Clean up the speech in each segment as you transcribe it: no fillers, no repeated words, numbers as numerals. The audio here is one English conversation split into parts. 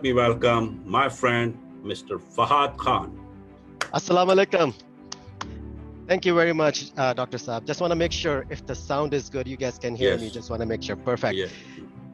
me welcome my friend, Mr. Fahad Khan. Assalamu alaikum. Thank you very much, Dr. Saab. Just want to make sure if the sound is good, you guys can hear me. Yes. Just want to make sure. Perfect. Yeah.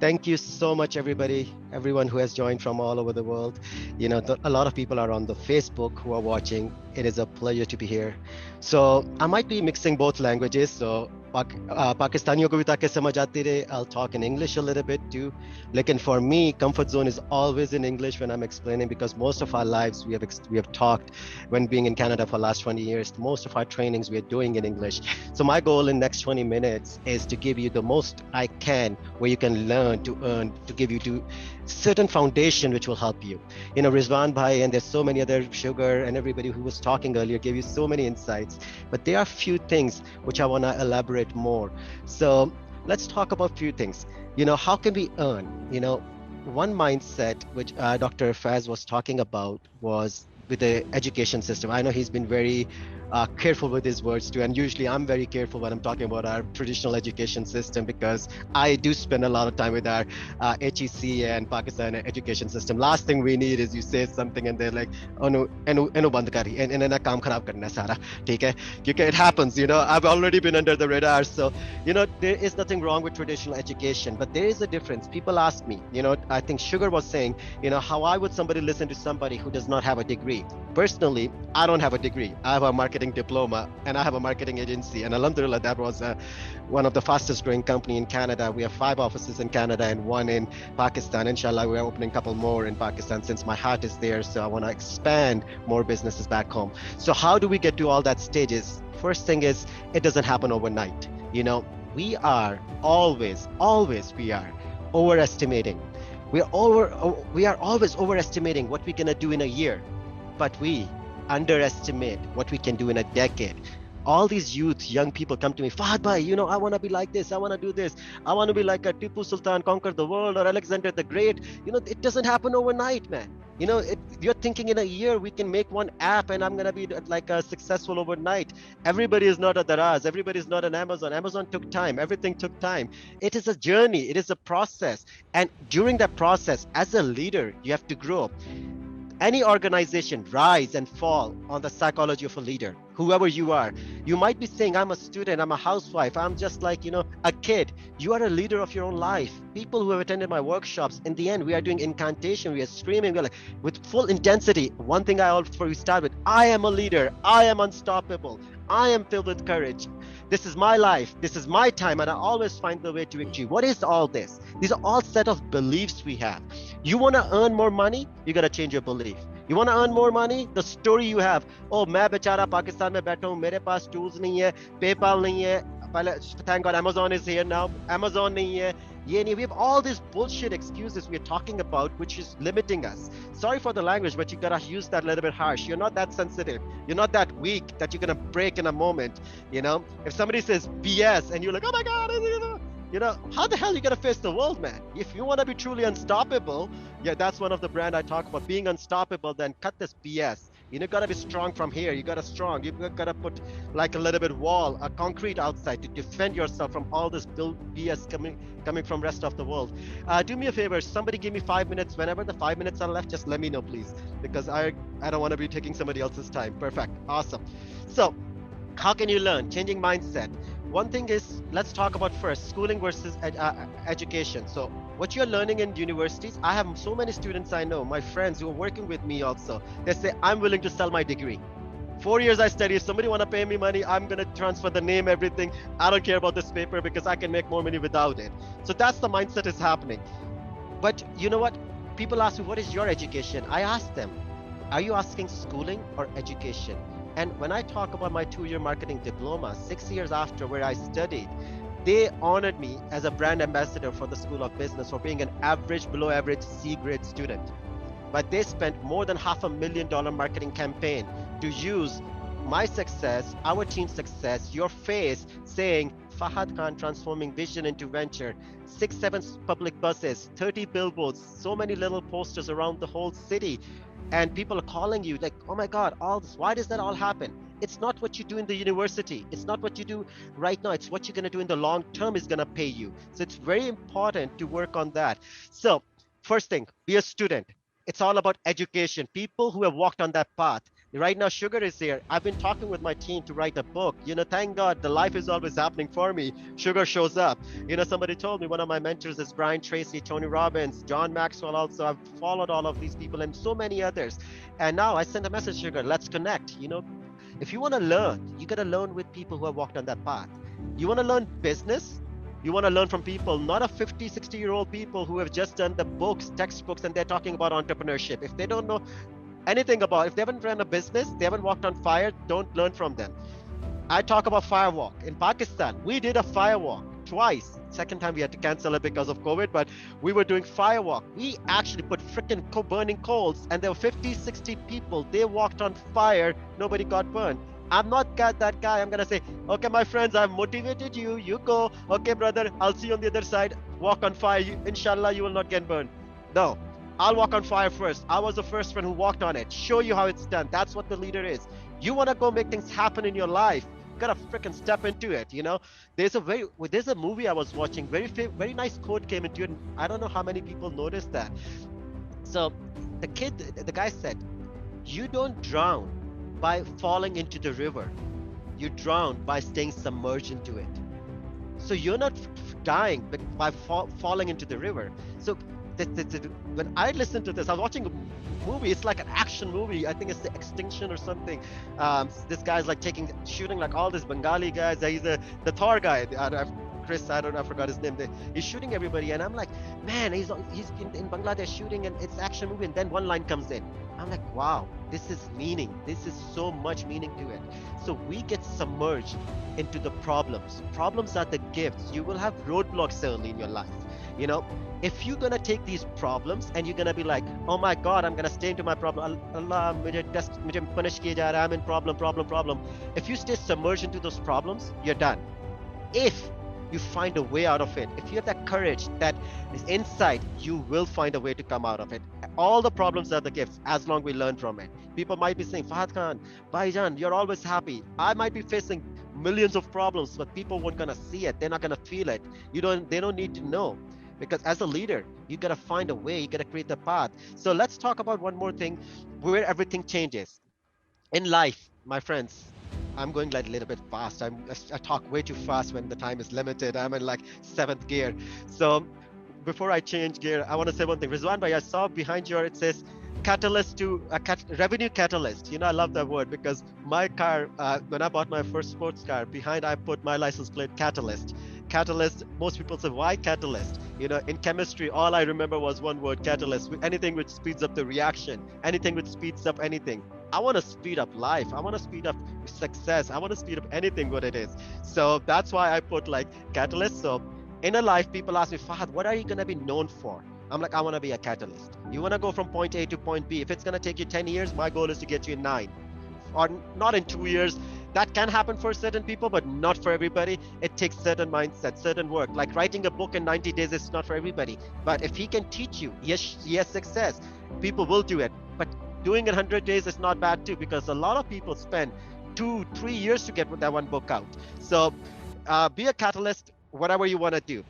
Thank you so much, everyone who has joined from all over the world. You know, a lot of people are on the Facebook who are watching. It is a pleasure to be here. So I might be mixing both languages. So Pakistaniyon ko bhi taaki samajh aati rahe. I'll talk in English a little bit too. Lekin for me, comfort zone is always in English when I'm explaining, because most of our lives we have talked when being in Canada for the last 20 years. Most of our trainings we are doing in English. So my goal in next 20 minutes is to give you the most I can, where you can learn to earn, to give you to certain foundation which will help you. You know, Rizwan Bhai and there's so many other Sugar and everybody who was talking earlier gave you so many insights, but there are few things which I want to elaborate more. So let's talk about few things. You know, how can we earn? You know, one mindset which Dr. Faz was talking about was with the education system. I know he's been very careful with his words too, and usually I'm very careful when I'm talking about our traditional education system, because I do spend a lot of time with our HEC and Pakistan education system. Last thing we need is you say something and they're like, oh no, eno band kari, and na kaam kharab karna sara, theek hai? Because it happens, you know, I've already been under the radar. So, you know, there is nothing wrong with traditional education, but there is a difference. People ask me, you know, I think Sugar was saying, you know, why would somebody listen to somebody who does not have a degree? Personally, I don't have a degree. I have a marketing diploma and I have a marketing agency, and alhamdulillah, that was one of the fastest growing company in Canada. We have 5 offices in Canada and 1 in Pakistan. Inshallah, we're opening a couple more in Pakistan since my heart is there. So I want to expand more businesses back home. So how do we get to all that stages? First thing is, it doesn't happen overnight. You know, we are always overestimating. We are always overestimating what we're gonna do in a year, but we underestimate what we can do in a decade. All these youth, young people come to me, Fahad bhai, you know, I want to be like this, I want to do this, I want to be like a Tipu Sultan, conquer the world, or Alexander the Great. You know, it doesn't happen overnight, man. You know, you're thinking in a year we can make one app and I'm going to be like a successful overnight. Everybody is not a Daraz, everybody is not an Amazon. Amazon took time, everything took time. It is a journey, it is a process. And during that process, as a leader, you have to grow. Any organization rise and fall on the psychology of a leader, whoever you are. You might be saying, I'm a student, I'm a housewife, I'm just like, you know, a kid. You are a leader of your own life. People who have attended my workshops, in the end, we are doing incantation, we are screaming, we're like, with full intensity. One thing I always start with, I am a leader, I am unstoppable, I am filled with courage. This is my life, this is my time, and I always find the way to victory. What is all this? These are all set of beliefs we have. You want to earn more money, you got to change your belief. You want to earn more money, the story you have, oh, मैं बेचारा पाकिस्तान में बैठा हूँ, मेरे पास tools नहीं है, PayPal नहीं है, thank God Amazon is here now, Amazon nahi hai, ye nahi. We have all these bullshit excuses we're talking about, which is limiting us. Sorry for the language, but you gotta use that a little bit harsh. You're not that sensitive. You're not that weak that you're gonna break in a moment. You know, if somebody says BS and you're like, oh my God, you know, how the hell are you gonna face the world, man? If you wanna be truly unstoppable, yeah, that's one of the brand I talk about, being unstoppable, then cut this BS. You know, gotta be strong from here. You gotta gotta put like a little bit wall, a concrete outside to defend yourself from all this BS coming from rest of the world. Do me a favor, somebody give me 5 minutes. Whenever the 5 minutes are left, just let me know, please, because I don't want to be taking somebody else's time. Perfect, awesome. So, how can you learn? Changing mindset. One thing is, let's talk about first schooling versus education. So what you're learning in universities, I have so many students I know, my friends who are working with me also, they say, I'm willing to sell my degree. 4 years I study, if somebody want to pay me money, I'm going to transfer the name, everything. I don't care about this paper because I can make more money without it. So that's the mindset is happening. But you know what? People ask me, what is your education? I ask them, are you asking schooling or education? And when I talk about my 2-year marketing diploma, 6 years after where I studied, they honored me as a brand ambassador for the School of Business for being an average, below average C grade student. But they spent more than $500,000 marketing campaign to use my success, our team's success, your face, saying, Fahad Khan transforming vision into venture, 6-7 public buses, 30 billboards, so many little posters around the whole city. And people are calling you like, oh my God, all this, why does that all happen? It's not what you do in the university. It's not what you do right now. It's what you're going to do in the long term is going to pay you. So it's very important to work on that. So first thing, be a student. It's all about education. People who have walked on that path. Right now, Sugar is here. I've been talking with my team to write a book. Thank God the life is always happening for me. Sugar shows up. Somebody told me one of my mentors is Brian Tracy, Tony Robbins, John Maxwell also. I've followed all of these people and so many others. And now I send a message, Sugar, let's connect. If you want to learn, you got to learn with people who have walked on that path. You want to learn business? You want to learn from people, not a 50, 60-year-old people who have just done the books, textbooks, and they're talking about entrepreneurship. If they don't know anything about, if they haven't run a business, they haven't walked on fire, don't learn from them. I talk about firewalk. In Pakistan, we did a firewalk twice. Second time we had to cancel it because of COVID, but we were doing firewalk. We actually put freaking burning coals, and there were 50, 60 people. They walked on fire. Nobody got burned. I'm not that guy. I'm gonna say, okay, my friends, I've motivated you. You go. Okay, brother, I'll see you on the other side. Walk on fire. Inshallah, you will not get burned. No, I'll walk on fire first. I was the first one who walked on it. Show you how it's done. That's what the leader is. You wanna go make things happen in your life, you gotta freaking step into it. There's a movie I was watching. Very nice quote came into it. And I don't know how many people noticed that. So the guy said, "You don't drown by falling into the river. You drown by staying submerged into it." So you're not dying by falling into the river. So when I listened to this, I was watching a movie. It's like an action movie. I think it's The Extinction or something. This guy's like shooting like all these Bengali guys. He's the Thor guy. Chris, I forgot his name. He's shooting everybody, and I'm like, man, he's in Bangladesh shooting, and it's action movie. And then one line comes in. I'm like, wow, this is meaning. This is so much meaning to it. So we get submerged into the problems. Problems are the gifts. You will have roadblocks early in your life. If you're gonna take these problems and you're gonna be like, oh my God, I'm gonna stay into my problem. Allah, mujhe punish kiya ja raha, I'm in problem. If you stay submerged into those problems, you're done. If you find a way out of it, if you have that courage, that is insight, you will find a way to come out of it. All the problems are the gifts, as long as we learn from it. People might be saying, Fahad Khan, Bhaijan, you're always happy. I might be facing millions of problems, but people weren't gonna see it. They're not gonna feel it. They don't need to know. Because as a leader, you gotta find a way, you gotta create the path. So let's talk about one more thing where everything changes. In life, my friends, I'm going like a little bit fast. I talk way too fast when the time is limited. I'm in like 7th gear. So before I change gear, I want to say one thing. Rizwan bhai, I saw behind you, it says catalyst to revenue catalyst. I love that word because my car, when I bought my first sports car, behind I put my license plate catalyst. Catalyst, most people say, why catalyst? In chemistry, all I remember was one word, catalyst. Anything which speeds up the reaction, anything which speeds up anything. I want to speed up life. I want to speed up success. I want to speed up anything what it is. So that's why I put like catalyst. So in a life, people ask me, Fahad, what are you going to be known for? I'm like, I want to be a catalyst. You want to go from point A to point B. If it's going to take you 10 years, my goal is to get you in 9. Or not in 2 years. That can happen for certain people, but not for everybody. It takes certain mindset, certain work. Like writing a book in 90 days is not for everybody. But if he can teach you, yes, success, people will do it. But doing it 100 days is not bad too, because a lot of people spend 2-3 years to get that one book out. So be a catalyst, whatever you want to do.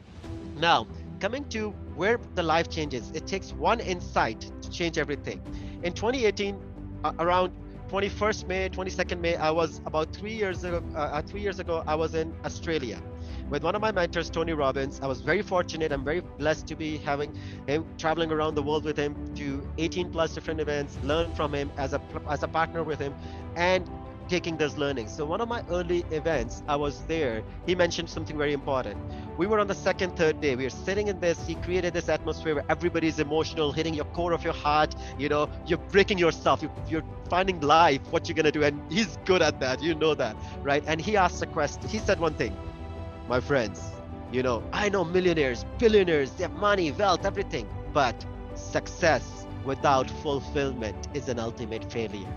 Now, coming to where the life changes, it takes one insight to change everything. In 2018, around 21st May, 22nd May, I was about 3 years ago, I was in Australia with one of my mentors, Tony Robbins. I was very fortunate. I'm very blessed to be having him traveling around the world with him to 18 plus different events, learn from him as a partner with him, and taking those learnings. So one of my early events, I was there. He mentioned something very important. We were on the second, third day. We were sitting in this. He created this atmosphere where everybody's emotional, hitting your core of your heart. You're breaking yourself. You're finding life, what you're gonna do. And he's good at that. That, right? And he asked a question. He said one thing, my friends, I know millionaires, billionaires, they have money, wealth, everything, but success without fulfillment is an ultimate failure.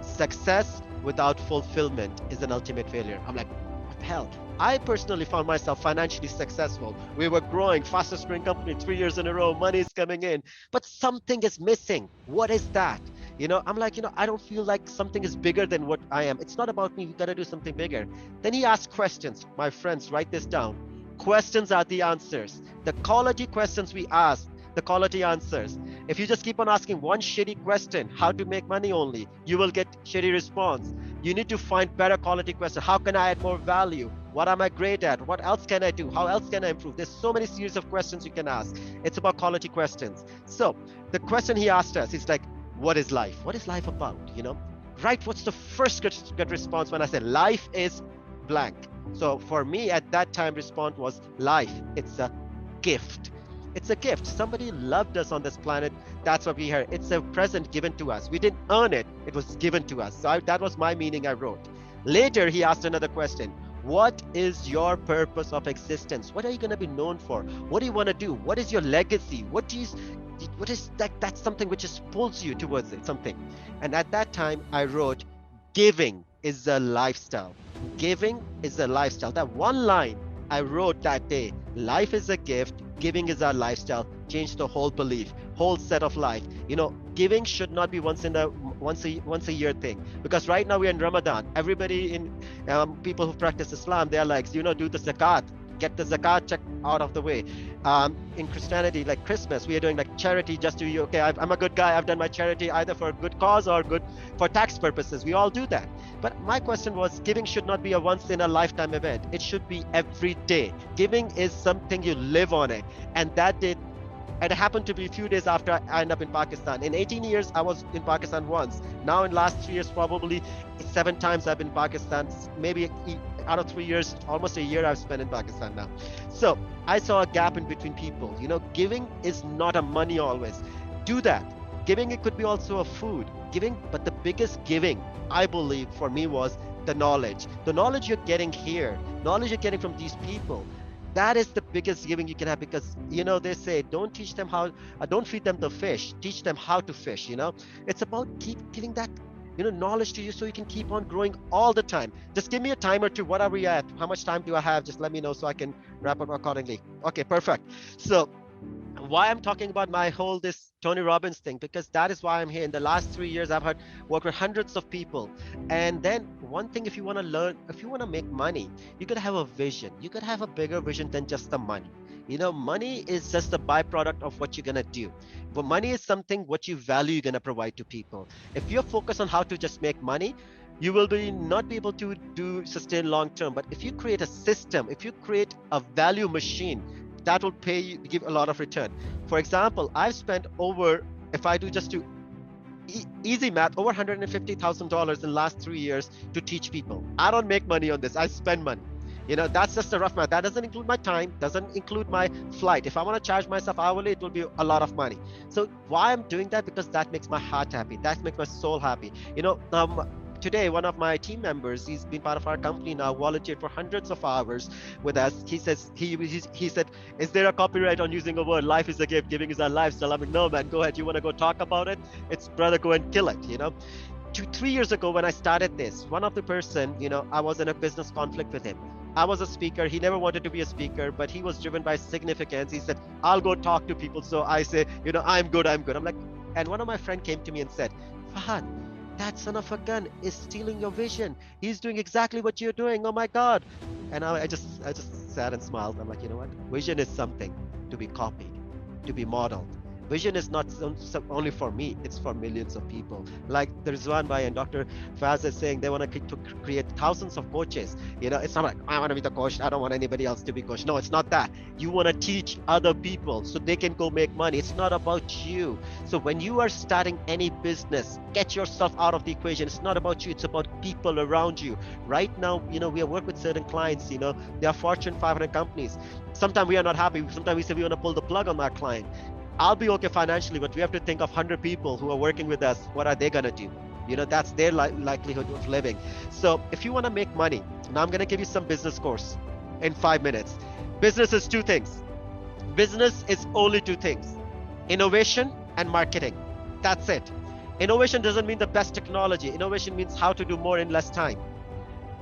Success without fulfillment is an ultimate failure. I'm like, what the hell? I personally found myself financially successful. We were growing, fastest growing company 3 years in a row, money is coming in, but something is missing. What is that? I'm like, I don't feel like something is bigger than what I am. It's not about me. We got to do something bigger. Then he asked questions. My friends, write this down. Questions are the answers. The quality questions we ask the quality answers. If you just keep on asking one shitty question, how to make money only, you will get shitty response. You need to find better quality questions. How can I add more value? What am I great at? What else can I do? How else can I improve? There's so many series of questions you can ask. It's about quality questions. So the question he asked us is like, what is life? What is life about? You know, right? What's the first good response when I said life is blank? So for me at that time, response was life. It's a gift. It's a gift. Somebody loved us on this planet. That's what we heard. It's a present given to us. We didn't earn it. It was given to us. So that was my meaning I wrote. Later, he asked another question. What is your purpose of existence? What are you going to be known for? What do you want to do? What is your legacy? What is that? That's something which just pulls you towards it, something. And at that time, I wrote, giving is a lifestyle. Giving is a lifestyle. That one line I wrote that day, life is a gift, giving is our lifestyle, changed the whole belief, whole set of life. You know, giving should not be once a year thing, because right now we're in Ramadan. Everybody in people who practice Islam, they're like, you know, do the zakat, get the zakat check out of the way. In Christianity, like Christmas, we are doing like charity just to you. Okay, I'm a good guy. I've done my charity either for a good cause or good for tax purposes. We all do that. But my question was, giving should not be a once in a lifetime event. It should be every day. Giving is something you live on it. And that did, and it happened to be a few days after I ended up in Pakistan. In 18 years, I was in Pakistan once. Now in last 3 years, probably 7 times I've been in Pakistan. Maybe out of 3 years, almost a year I've spent in Pakistan now. So I saw a gap in between people. You know, giving is not a money always. Do that. Giving, it could be also a food. Giving, but the biggest giving, I believe, for me was the knowledge. The knowledge you're getting here, knowledge you're getting from these people, that is the biggest giving you can have, because, you know, they say, don't teach them how, don't feed them the fish, teach them how to fish, you know. It's about keep giving that, you know, knowledge to you so you can keep on growing all the time. Just give me a time or two. What are we at? How much time do I have? Just let me know so I can wrap up accordingly. Okay, perfect. So why I'm talking about my whole this Tony Robbins thing, because that is why I'm here. In the last 3 years, I've worked with hundreds of people. And then one thing, if you want to learn, if you want to make money, you could have a vision. You could have a bigger vision than just the money. You know, money is just a byproduct of what you're going to do. But money is something what you value, you're going to provide to people. If you're focused on how to just make money, you will not be able to sustain long term. But if you create a system, if you create a value machine, that will pay you, give a lot of return. For example, I've spent over, if I do just do easy math, over $150,000 in the last 3 years to teach people. I don't make money on this. I spend money. You know, that's just a rough math. That doesn't include my time, doesn't include my flight. If I want to charge myself hourly, it will be a lot of money. So why I'm doing that? Because that makes my heart happy. That makes my soul happy. You know, today, one of my team members, he's been part of our company now, volunteered for hundreds of hours with us. He says, he said, is there a copyright on using a word? Life is a gift, giving is our lifestyle. I mean, no, man, go ahead. You want to go talk about it? It's brother, go and kill it, you know? 3 years ago, when I started this, one of the person, you know, I was in a business conflict with him. I was a speaker. He never wanted to be a speaker, but he was driven by significance. He said, I'll go talk to people. So I say, you know, I'm good. I'm like, and one of my friends came to me and said, Fahad, that son of a gun is stealing your vision. He's doing exactly what you're doing. Oh my God. And I just sat and smiled. I'm like, you know what? Vision is something to be copied, to be modeled. Vision is not only for me, it's for millions of people. Like the Rizwan Bhai and Dr.Faz is saying, they want to create thousands of coaches. You know, it's not like, I want to be the coach, I don't want anybody else to be coach. No, it's not that. You want to teach other people so they can go make money. It's not about you. So when you are starting any business, get yourself out of the equation. It's not about you, it's about people around you. Right now, you know, we work with certain clients, you know, they are Fortune 500 companies. Sometimes we are not happy. Sometimes we say we want to pull the plug on our client. I'll be okay financially, but we have to think of 100 people who are working with us. What are they going to do? You know, that's their likelihood of living. So if you want to make money, now I'm going to give you some business course in 5 minutes. Business is 2 things. Business is only 2 things: innovation and marketing. That's it. Innovation doesn't mean the best technology. Innovation means how to do more in less time.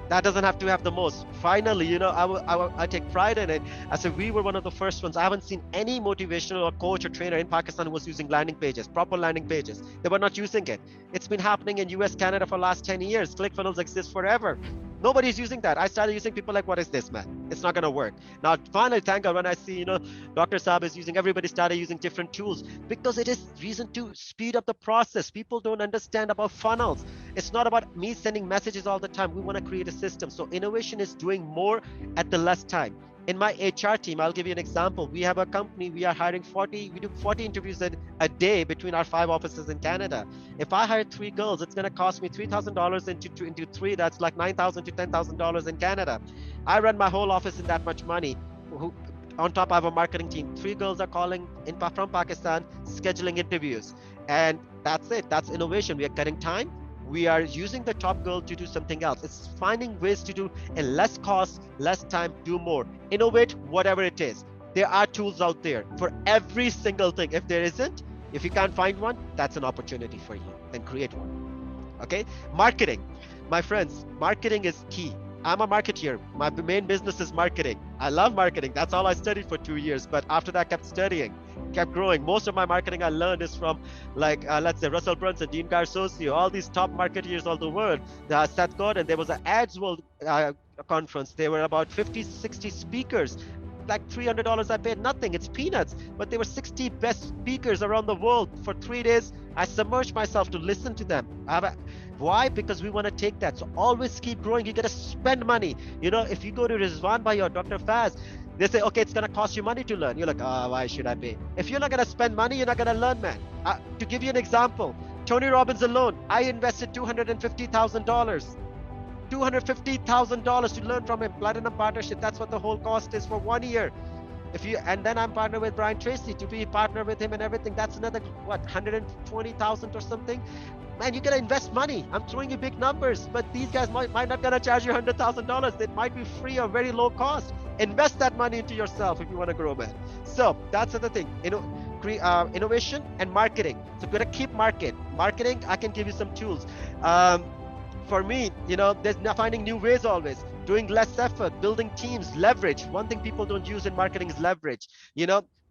That doesn't have to have the most. Finally, you know, I take pride in it. I said, we were one of the first ones. I haven't seen any motivational or coach or trainer in Pakistan who was using landing pages, proper landing pages. They were not using it. It's been happening in US, Canada for the last 10 years. ClickFunnels exists forever. Nobody's using that. I started using people like, what is this, man? It's not gonna work. Now, finally, thank God, when I see, Dr. Saab is using, everybody started using different tools because it is reason to speed up the process. People don't understand about funnels. It's not about me sending messages all the time. We want to create a system. So innovation is doing more at the less time. In my HR team, I'll give you an example. We have a company, we are hiring 40, we do 40 interviews a day between our 5 offices in Canada. If I hire 3 girls, it's gonna cost me $3,000 into 3, that's like $9,000 to $10,000 in Canada. I run my whole office in that much money. On top, I have a marketing team. 3 girls are calling from Pakistan, scheduling interviews. And that's it, that's innovation. We are cutting time. We are using the top girl to do something else. It's finding ways to do in less cost, less time, do more. Innovate, whatever it is. There are tools out there for every single thing. If there isn't, if you can't find one, that's an opportunity for you. Then create one. Okay? Marketing. My friends, marketing is key. I'm a marketeer. My main business is marketing. I love marketing. That's all I studied for 2 years. But after that, I kept studying, kept growing. Most of my marketing I learned is from, like, let's say, Russell Brunson, Dean Garsocio, all these top marketeers all the world. Seth Godin. There was an Ads World conference. There were about 50, 60 speakers. Like $300 I paid nothing. It's peanuts. But there were 60 best speakers around the world for 3 days. I submerged myself to listen to them. Why? Because we want to take that. So always keep growing. You got to spend money. If you go to Rizwan Bhai or Dr.Faz, they say, okay, it's going to cost you money to learn. You're like, why should I pay? If you're not going to spend money, you're not going to learn, man. To give you an example, Tony Robbins alone, I invested $250,000. $250,000 to learn from him. Platinum partnership. That's what the whole cost is for 1 year. And then I'm partnered with Brian Tracy to be partner with him and everything. That's another, what, 120,000 or something. Man, you gotta invest money. I'm throwing you big numbers, but these guys might not gonna charge you $100,000. It might be free or very low cost. Invest that money into yourself if you want to grow, man. So that's the thing. Innovation and marketing. So gotta keep marketing. I can give you some tools. For me, there's finding new ways always. Doing less effort, building teams, leverage. One thing people don't use in marketing is leverage.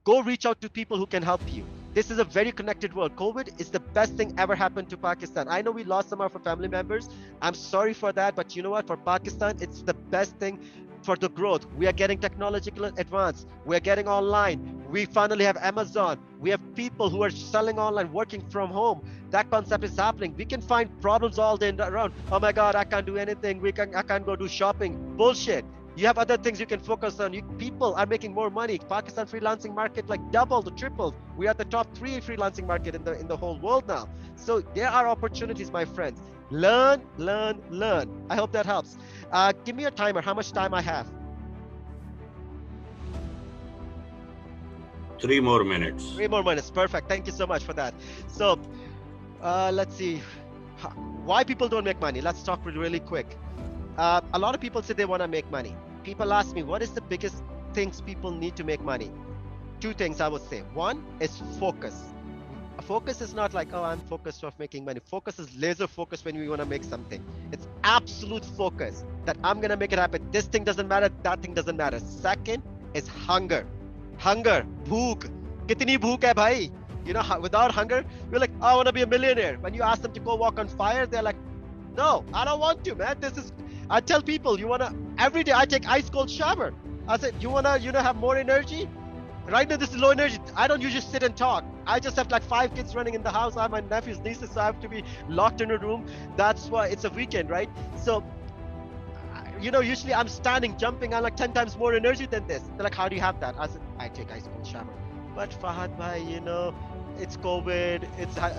Go reach out to people who can help you. This is a very connected world. COVID is the best thing ever happened to Pakistan. I know we lost some of our family members. I'm sorry for that, but you know what? For Pakistan, it's the best thing for the growth. We are getting technological advance. We are getting online. We finally have Amazon. We have people who are selling online, working from home. That concept is happening. We can find problems all day around. Oh my God, I can't do anything. I can't go do shopping. Bullshit. You have other things you can focus on. People are making more money. Pakistan freelancing market like doubled, tripled. We are the top 3 freelancing market in the whole world now. So there are opportunities, my friends. Learn. I hope that helps. Give me a timer. How much time I have? 3 more minutes. 3 more minutes. Perfect. Thank you so much for that. So let's see. Why people don't make money? Let's talk really quick. A lot of people say they want to make money. People ask me, what is the biggest things people need to make money? 2 things I would say. One is focus. Focus is not like, oh, I'm focused on making money. Focus is laser focus when we want to make something. It's absolute focus that I'm going to make it happen. This thing doesn't matter. That thing doesn't matter. Second is hunger. Hunger. Bhook. Kitni bhook hai bhai? Without hunger, we're like, I want to be a millionaire. When you ask them to go walk on fire, they're like, no, I don't want to, man. I tell people, every day I take ice cold shower. I said, you wanna have more energy? Right now, this is low energy. I don't usually sit and talk. I just have like 5 kids running in the house. I have my nephews, nieces, so I have to be locked in a room. That's why it's a weekend, right? So, usually I'm standing, jumping. I'm like 10 times more energy than this. They're like, how do you have that? I said, I take ice cold shower. But Fahad bhai, it's COVID,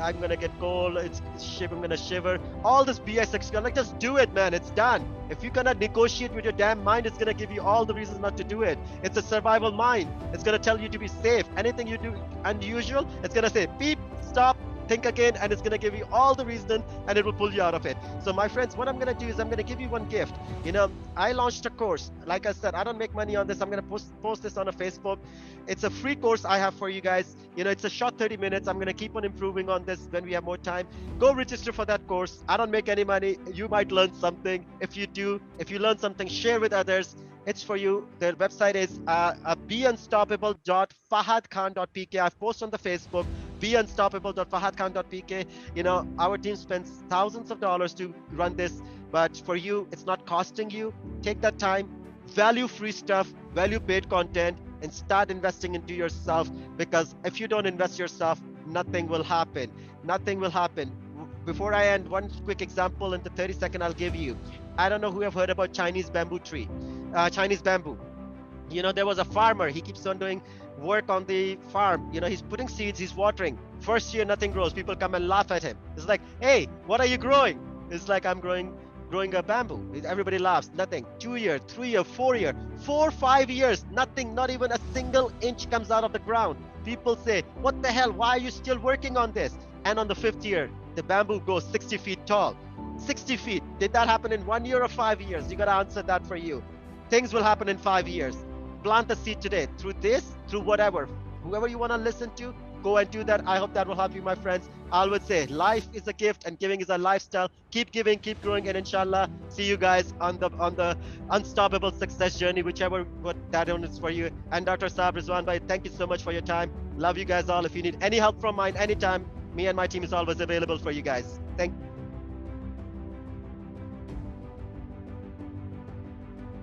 I'm gonna get cold, I'm gonna shiver. All this BS, like, just do it, man, it's done. If you're gonna negotiate with your damn mind, it's gonna give you all the reasons not to do it. It's a survival mind. It's gonna tell you to be safe. Anything you do unusual, it's gonna say, beep, stop, think again, and it's gonna give you all the reason and it will pull you out of it. So my friends, what I'm gonna do is I'm gonna give you one gift. I launched a course. Like I said, I don't make money on this. I'm gonna post this on a Facebook. It's a free course I have for you guys. It's a short 30 minutes. I'm gonna keep on improving on this when we have more time. Go register for that course. I don't make any money. You might learn something. If you learn something, share with others. It's for you. Their website is beunstoppable.fahadkhan.pk. I've posted on the Facebook, beunstoppable.fahadkhan.pk. Our team spends thousands of dollars to run this But for you, it's not costing you. Take that time, value free stuff, value paid content, and start investing into yourself, because if you don't invest yourself, nothing will happen. Nothing will happen. Before I end, one quick example in the 30-second I'll give you. I don't know who have heard about Chinese bamboo tree, Chinese bamboo. You know, there was a farmer, he keeps on doing work on the farm. You know, he's putting seeds, he's watering. First year, nothing grows. People come and laugh at him. It's like, hey, what are you growing? It's like, I'm growing a bamboo. Everybody laughs, nothing. 2 year, 3 year, 4 year, 4, 5 years, nothing, not even a single inch comes out of the ground. People say, what the hell, why are you still working on this? And on the 5th year, the bamboo goes 60 feet tall. 60 feet. Did that happen in 1 year or 5 years? You gotta answer that for you. Things will happen in 5 years. Plant the seed today through this, through whatever, whoever you want to listen to, go and do that. I hope that will help you, my friends. I would say life is a gift and giving is a lifestyle. Keep giving, keep growing, and inshallah, see you guys on the unstoppable success journey, whichever what that one is for you. And Dr. Saab Rizwan bhai, thank you so much for your time. Love you guys all. If you need any help from mine anytime, me and my team is always available for you guys. Thank you.